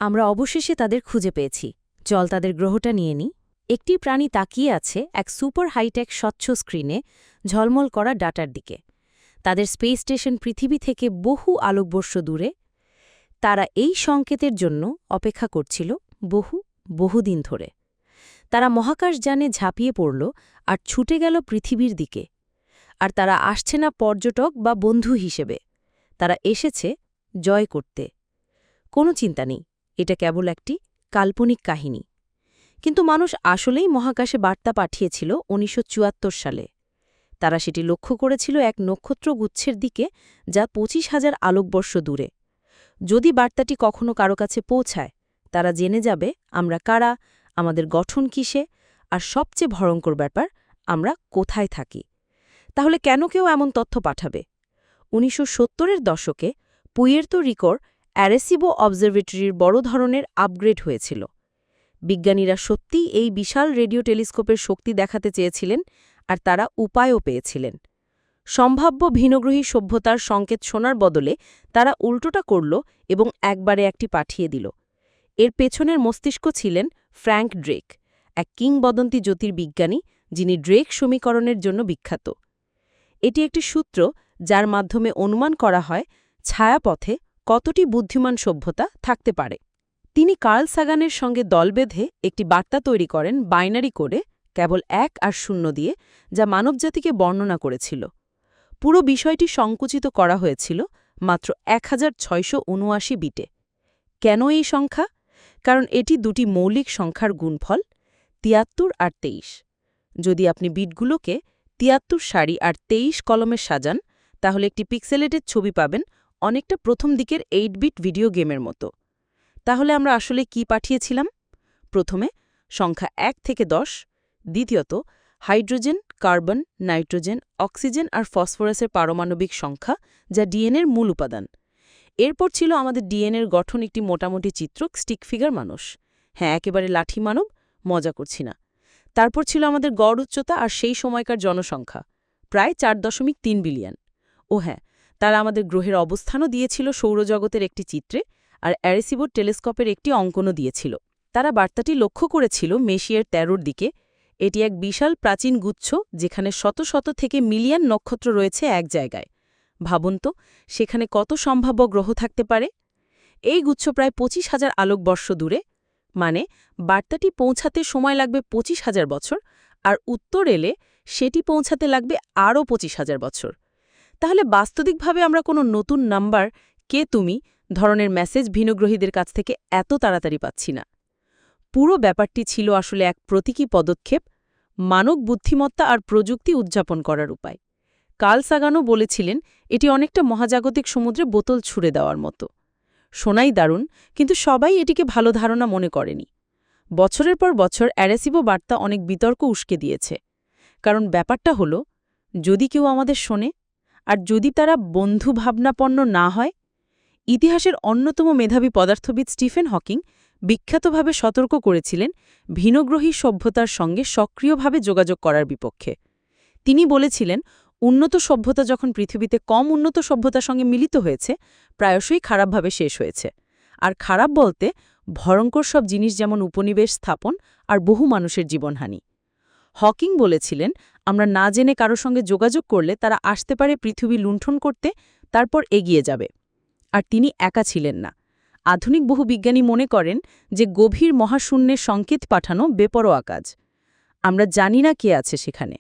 আমরা অবশেষে তাদের খুঁজে পেয়েছি। চল তাদের গ্রহটা নিয়ে নিই। একটি প্রাণী তাকিয়ে আছে এক সুপার হাইটেক স্বচ্ছ স্ক্রিনে ঝলমল করা ডাটার দিকে। তাদের স্পেস স্টেশন পৃথিবী থেকে বহু আলোকবর্ষ দূরে। তারা এই সংকেতের জন্য অপেক্ষা করছিল বহুদিন ধরে। তারা মহাকাশযানে ঝাঁপিয়ে পড়ল আর ছুটে গেল পৃথিবীর দিকে। আর তারা আসছে না পর্যটক বা বন্ধু হিসেবে, তারা এসেছে জয় করতে। কোনো চিন্তা নেই, এটা কেবল একটি কাল্পনিক কাহিনী। কিন্তু মানুষ আসলেই মহাকাশে বার্তা পাঠিয়েছিল ১৯৭৪ সালে। তারা সেটি লক্ষ্য করেছিল এক নক্ষত্রগুচ্ছের দিকে, যা ২৫,০০০ আলোকবর্ষ দূরে। যদি বার্তাটি কখনো কারো কাছে পৌঁছায়, তারা জেনে যাবে আমরা কারা, আমাদের গঠন কিসে, আর সবচেয়ে ভয়ঙ্কর ব্যাপার, আমরা কোথায় থাকি। তাহলে কেন কেউ এমন তথ্য পাঠাবে? ১৯৭০-এর দশকে পুয়ের্তো রিকোর অ্যারেসিবো অবজারভেটরির বড় ধরনের আপগ্রেড হয়েছিল। বিজ্ঞানীরা সত্যিই এই বিশাল রেডিও টেলিস্কোপের শক্তি দেখাতে চেয়েছিলেন, আর তারা উপায়ও পেয়েছিলেন। সম্ভাব্য ভিনগ্রহী সভ্যতার সংকেত শোনার বদলে তারা উল্টোটা করল এবং একবারে একটি পাঠিয়ে দিল। এর পেছনের মস্তিষ্ক ছিলেন ফ্র্যাঙ্ক ড্রেক, এক কিংবদন্তি জ্যোতির্বিজ্ঞানী যিনি ড্রেক সমীকরণের জন্য বিখ্যাত। এটি একটি সূত্র যার মাধ্যমে অনুমান করা হয় ছায়াপথে কতটি বুদ্ধিমান সভ্যতা থাকতে পারে। তিনি কার্ল সাগানের সঙ্গে দল বেঁধে একটি বার্তা তৈরি করেন বাইনারি কোডে, কেবল ১ আর ০ দিয়ে, যা মানবজাতিকে বর্ণনা করেছিল। পুরো বিষয়টি সংকুচিত করা হয়েছিল মাত্র ১৬৭৯ বিটে। কেন এই সংখ্যা? কারণ এটি দুটি মৌলিক সংখ্যার গুণফল, ৭৩ আর ২৩। যদি আপনি বিটগুলোকে ৭৩ সারি আর ২৩ কলমে সাজান, তাহলে একটি পিক্সেলেটেড ছবি পাবেন, অনেকটা প্রথম দিকের ৮ বিট ভিডিও গেমের মতো। তাহলে আমরা আসলে কি পাঠিয়েছিলাম? প্রথমে সংখ্যা ১ থেকে ১০, দ্বিতীয়ত হাইড্রোজেন, কার্বন, নাইট্রোজেন, অক্সিজেন আর ফসফরাসের পারমাণবিক সংখ্যা, যা ডিএনএর মূল উপাদান। এরপর ছিল আমাদের ডিএনএর গঠন, একটি মোটামুটি চিত্র, স্টিক ফিগার মানুষ। হ্যাঁ, একেবারে লাঠি মানব, মজা করছি না। তারপর ছিল আমাদের গড় উচ্চতা আর সেই সময়কার জনসংখ্যা, প্রায় ৪.৩ বিলিয়ন। ও হ্যাঁ, তারা আমাদের গ্রহের অবস্থানও দিয়েছিল সৌরজগতের একটি চিত্রে, আর অ্যারেসিবো টেলিস্কোপের একটি অঙ্কনও দিয়েছিল। তারা বার্তাটি লক্ষ্য করেছিল মেশিয়ার ১৩-র দিকে। এটি এক বিশাল প্রাচীন গুচ্ছ, যেখানে শত শত থেকে মিলিয়ন নক্ষত্র রয়েছে এক জায়গায়। ভাবুন তো, সেখানে কত সম্ভাব্য গ্রহ থাকতে পারে। এই গুচ্ছ প্রায় ২৫,০০০ আলোকবর্ষ দূরে, মানে বার্তাটি পৌঁছাতে সময় লাগবে ২৫,০০০ বছর, আর উত্তর এলে সেটি পৌঁছাতে লাগবে আরও ২৫,০০০ বছর। তাহলে বাস্তবিকভাবে আমরা কোনো নতুন নাম্বার, কে তুমি ধরনের মেসেজ ভিনগ্রহীদের কাছ থেকে এত তাড়াতাড়ি পাচ্ছি না। পুরো ব্যাপারটি ছিল আসলে এক প্রতীকী পদক্ষেপ, মানব বুদ্ধিমত্তা আর প্রযুক্তি উদযাপন করার উপায়। কার্ল সাগানও বলেছিলেন, এটি অনেকটা মহাজাগতিক সমুদ্রে বোতল ছুঁড়ে দেওয়ার মতো। শোনাই দারুণ, কিন্তু সবাই এটিকে ভালো ধারণা মনে করেনি। বছরের পর বছর অ্যারেসিবো বার্তা অনেক বিতর্ক উস্কে দিয়েছে। কারণ ব্যাপারটা হলো, যদি কেউ আমাদের শোনে, আর যদি তারা বন্ধুভাবনাপন্ন না হয়। ইতিহাসের অন্যতম মেধাবী পদার্থবিদ স্টিফেন হকিং বিখ্যাতভাবে সতর্ক করেছিলেন ভিনগ্রহী সভ্যতার সঙ্গে সক্রিয়ভাবে যোগাযোগ করার বিপক্ষে। তিনি বলেছিলেন, উন্নত সভ্যতা যখন পৃথিবীতে কম উন্নত সভ্যতার সঙ্গে মিলিত হয়েছে, প্রায়শই খারাপভাবে শেষ হয়েছে। আর খারাপ বলতে ভয়ঙ্কর সব জিনিস, যেমন উপনিবেশ স্থাপন আর বহু মানুষের জীবনহানি। হকিং বলেছিলেন, আমরা না জেনে কারো সঙ্গে যোগাযোগ করলে তারা আসতে পারে পৃথিবী লুণ্ঠন করতে, তারপর এগিয়ে যাবে। আর তিনি একা ছিলেন না। আধুনিক বহু বিজ্ঞানী মনে করেন যে গভীর মহাশূন্যের সংকেত পাঠানো বেপরোয়া কাজ। আমরা জানি না কে আছে সেখানে,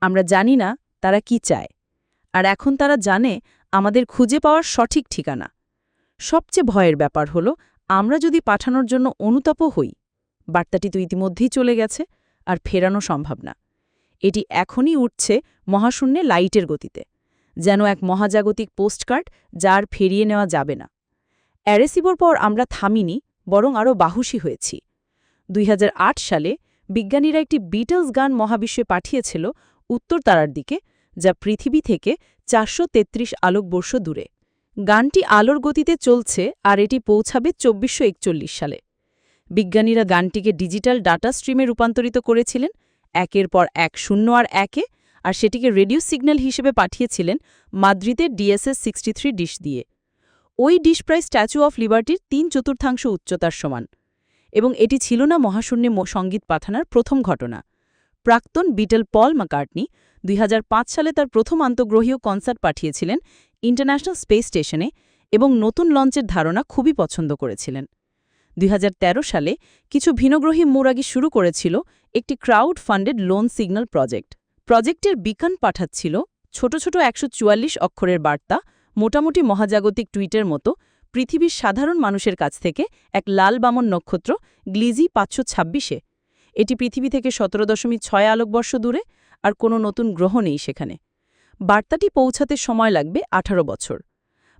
আমরা জানি না তারা কি চায়, আর এখন তারা জানে আমাদের খুঁজে পাওয়ার সঠিক ঠিকানা। সবচেয়ে ভয়ের ব্যাপার হলো, আমরা যদি পাঠানোর জন্য অনুতাপও হই, বার্তাটি তো ইতিমধ্যেই চলে গেছে, আর ফেরানো সম্ভব না। এটি এখনই উঠছে মহাশূন্যে লাইটের গতিতে, যেন এক মহাজাগতিক পোস্টকার্ড, যার ফিরিয়ে নেওয়া যাবে না। অ্যারেসিবোর পর আমরা থামিনি, বরং আরও বাহুসী হয়েছি। ২০০৮ সালে বিজ্ঞানীরা একটি বিটলস গান মহাবিশ্বে পাঠিয়েছিল উত্তর তারার দিকে, যা পৃথিবী থেকে ৪৩৩ আলোকবর্ষ দূরে। গানটি আলোর গতিতে চলছে, আর এটি পৌঁছাবে ২৪৪১ সালে। বিজ্ঞানীরা গানটিকে ডিজিটাল ডাটা স্ট্রিমে রূপান্তরিত করেছিলেন, একের পর এক ০ আর ১-এ, আর সেটিকে রেডিও সিগন্যাল হিসেবে পাঠিয়েছিলেন মাদ্রিদের DSS-63 ডিশ দিয়ে। ওই ডিশ প্রায় স্ট্যাচু অফ লিবার্টির 3/4 উচ্চতার সমান। এবং এটি ছিল না মহাশূন্যে সঙ্গীত পাঠানোর প্রথম ঘটনা। প্রাক্তন বিটল পল ম্যাকার্টনি 2005 সালে তার প্রথম আন্তঃগ্রহীয় কনসার্ট পাঠিয়েছিলেন ইন্টারন্যাশনাল স্পেস স্টেশনে এবং নতুন লঞ্চের ধারণা খুবই পছন্দ করেছিলেন। 2013 সালে কিছু ভিনগ্রহী মুরাগি শুরু করেছিল একটি ক্রাউড ফান্ডেড লোন সিগন্যাল প্রজেক্টের বিকন পাঠাচ্ছিল ছোট ছোট 144 অক্ষরের বার্তা, মোটামুটি মহাজাগতিক টুইটের মতো, পৃথিবীর সাধারণ মানুষের কাছ থেকে এক লাল বামন নক্ষত্র গ্লিজি 526-এ। এটি পৃথিবী থেকে 17.6 আলোকবর্ষ দূরে, আর কোনো নতুন গ্রহ নেই সেখানে। বার্তাটি পৌঁছাতে সময় লাগবে 18 বছর।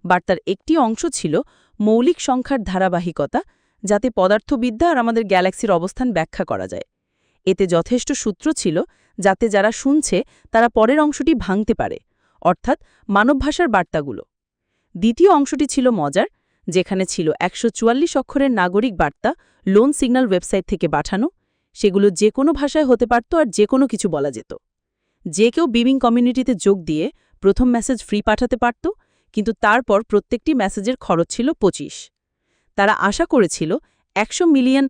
বার্তার একটি অংশ ছিল মৌলিক সংখ্যার ধারাবাহিকতা, যাতে পদার্থবিদ্যা আর আমাদের গ্যালাক্সির অবস্থান ব্যাখ্যা করা যায়। এতে যথেষ্ট সূত্র ছিল যাতে যারা শুনছে তারা পরের অংশটি ভাঙতে পারে, অর্থাৎ মানব ভাষার বার্তাগুলো। দ্বিতীয় অংশটি ছিল মজার, যেখানে ছিল 144 অক্ষরের নাগরিক বার্তা লোন সিগন্যাল ওয়েবসাইট থেকে পাঠানো। সেগুলো যে কোনো ভাষায় হতে পারত আর যে কোনো কিছু বলা যেত। যে কেউ বিবিং কমিউনিটিতে যোগ দিয়ে প্রথম মেসেজ ফ্রি পাঠাতে পারত, কিন্তু তারপর প্রত্যেকটি মেসেজের খরচ ছিল 25। তারা আশা করেছিল $100 মিলিয়ন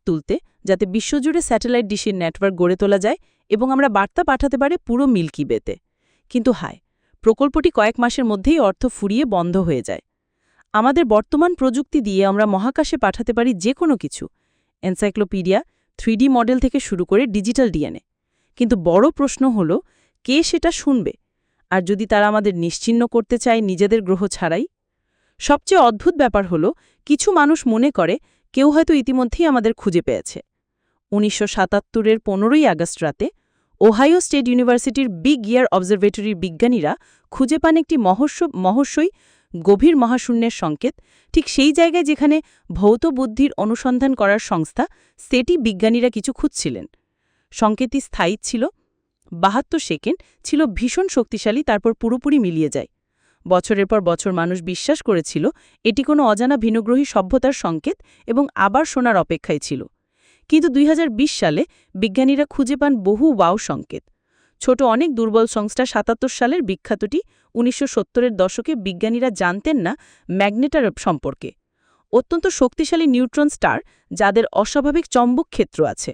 তুলতে, যাতে বিশ্বজুড়ে স্যাটেলাইট ডিশের নেটওয়ার্ক গড়ে তোলা যায় এবং আমরা বার্তা পাঠাতে পারে পুরো মিল্কি ওয়েতে। কিন্তু হায়, প্রকল্পটি কয়েক মাসের মধ্যেই অর্থ ফুরিয়ে বন্ধ হয়ে যায়। আমাদের বর্তমান প্রযুক্তি দিয়ে আমরা মহাকাশে পাঠাতে পারি যে কোনো কিছু, এনসাইক্লোপিডিয়া, 3D মডেল থেকে শুরু করে ডিজিটাল ডিএনএ। কিন্তু বড় প্রশ্ন হল, কে সেটা শুনবে? আর যদি তারা আমাদের নিশ্চিহ্ন করতে চায় নিজেদের গ্রহ ছাড়াই? সবচেয়ে অদ্ভুত ব্যাপার হল, কিছু মানুষ মনে করে কেউ হয়তো ইতিমধ্যেই আমাদের খুঁজে পেয়েছে। 1977-এর 15ই আগস্ট রাতে ওহাইও স্টেট ইউনিভার্সিটির বিগ ইয়ার অবজারভেটরির বিজ্ঞানীরা খুঁজে পান একটি মহস্যই গভীর মহাশূন্যের সংকেত, ঠিক সেই জায়গায় যেখানে ভৌত বুদ্ধির অনুসন্ধান করার সংস্থা সেটি বিজ্ঞানীরা কিছু খুঁজছিলেন। সংকেতটি স্থায়ী ছিল, 72 সেকেন্ড ছিল, ভীষণ শক্তিশালী, তারপর পুরোপুরি মিলিয়ে যায়। বছরের পর বছর মানুষ বিশ্বাস করেছিল এটি কোনো অজানা ভিনগ্রহী সভ্যতার সংকেত এবং আবার শোনার অপেক্ষায় ছিল। কিন্তু 2020 সালে বিজ্ঞানীরা খুঁজে পান বহু ওয়াও সংকেত। ছোট অনেক দুর্বল সংস্থা 77 সালের বিখ্যাতটি 1970-এর দশকে বিজ্ঞানীরা জানতেন না ম্যাগনেটার সম্পর্কে। অত্যন্ত শক্তিশালী নিউট্রন স্টার যাদের অস্বাভাবিক চৌম্বক ক্ষেত্র আছে।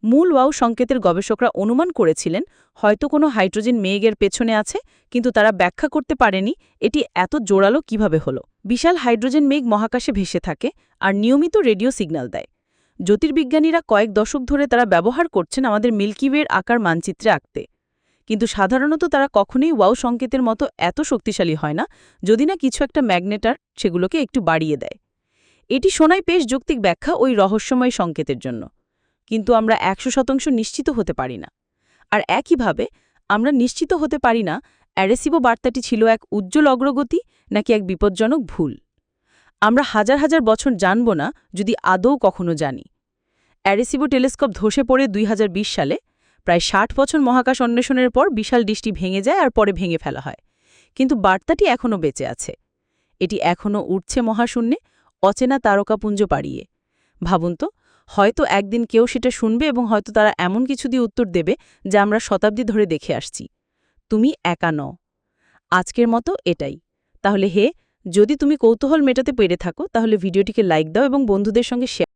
মূল ওয়াও সংকেতের গবেষকরা অনুমান করেছিলেন হয়তো কোনো হাইড্রোজেন মেঘের পেছনে আছে, কিন্তু তারা ব্যাখ্যা করতে পারেনি এটি এত জোরালো কিভাবে হলো। বিশাল হাইড্রোজেন মেঘ মহাকাশে ভেসে থাকে আর নিয়মিত রেডিও সিগন্যাল দেয়। জ্যোতির্বিজ্ঞানীরা কয়েক দশক ধরে তারা ব্যবহার করছেন আমাদের মিল্কি ওয়ের আকার মানচিত্রে আঁকতে। কিন্তু সাধারণত তারা কখনোই ওয়াও সংকেতের মতো এত শক্তিশালী হয় না, যদি না কিছু একটা ম্যাগনেটার সেগুলোকে একটু বাড়িয়ে দেয়। এটি শোনায় পেশ যৌক্তিক ব্যাখ্যা ওই রহস্যময় সংকেতের জন্য, কিন্তু আমরা 100% নিশ্চিত হতে পারি না। আর একইভাবে আমরা নিশ্চিত হতে পারি না অ্যারেসিবো বার্তাটি ছিল এক উজ্জ্বল অগ্রগতি নাকি এক বিপজ্জনক ভুল। আমরা হাজার হাজার বছর জানব না যদি আদৌ কখনো জানি। অ্যারেসিবো টেলিস্কোপ ধসে পড়ে 2020 সালে। প্রায় 60 বছর মহাকাশ অন্বেষণের পর বিশাল ডিশটি ভেঙে যায় আর পরে ভেঙে ফেলা হয়। কিন্তু বার্তাটি এখনও বেঁচে আছে। এটি এখনও উঠছে মহাশূন্যে, অচেনা তারকাপুঞ্জ পাড়িয়ে। ভাবুন তো, হয়তো একদিন কেউ সেটা শুনবে এবং হয়তো তারা এমন কিছু দিয়ে উত্তর দেবে যা আমরা শতাব্দী ধরে দেখে আসছি। তুমি একা নও। আজকের মতো এটাই। তাহলে যদি তুমি কৌতূহল মেটাতে পেরে থাকো, তাহলে ভিডিওটিকে লাইক দাও এবং বন্ধুদের সঙ্গে শেয়ার